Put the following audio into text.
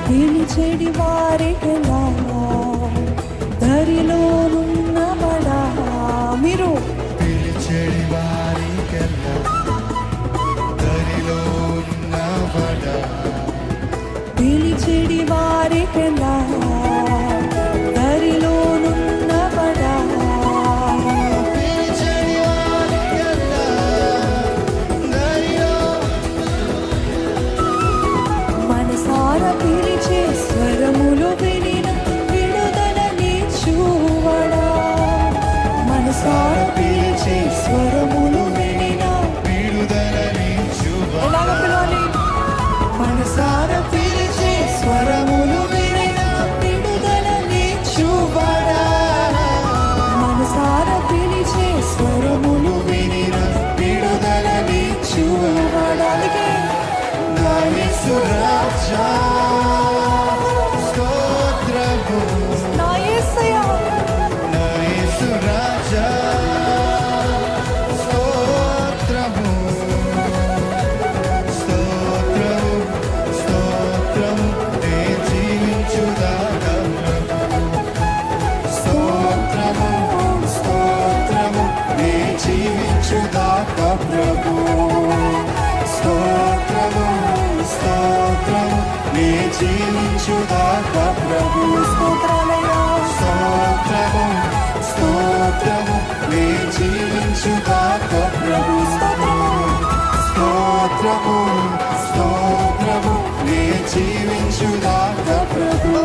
పిలిచెడి వారికెలా దరిలోనున్నవడా. మీరు పిలిచెడి వారికెలా దరిలోనున్నవడా. పిలిచెడి వారికెలా దరిలోనున్నవడా. పిలిచెడి వారికెలా దరిలో. మనసారా పిలిచే స్వరములు వినిన విడుదల నీచువడా. మనసారా పిలిచే స్వరములు వినిన విడుదలనిచ్చువా. ఎలాగ పిలవాలి? మనసారా పిలిచే స్వరములు వినిన విడుదల నీచువడా. మనసారా పిలిచే స్వరములు వినిన విడుదల నీచువడా. అందుకే నా యేసు రాజా స్తోత్రము. నా యేసయ్యా నా యేసు రాజా స్తోత్రము. స్తోత్రము స్తోత్రము నే జీవించుదాకా. స్తోత్రము స్తోత్రము నే జీవించుదాకా ప్రభు. స్తోత్రము స్తోత్రము నే జీవించుదాకా ప్రభు. స్తోత్రాలయ్యా. స్తోత్రము స్తోత్రము నే జీవించుదాకా ప్రభు. స్తోత్రము స్తోత్రము నే జీవించుదాకా ప్రభు.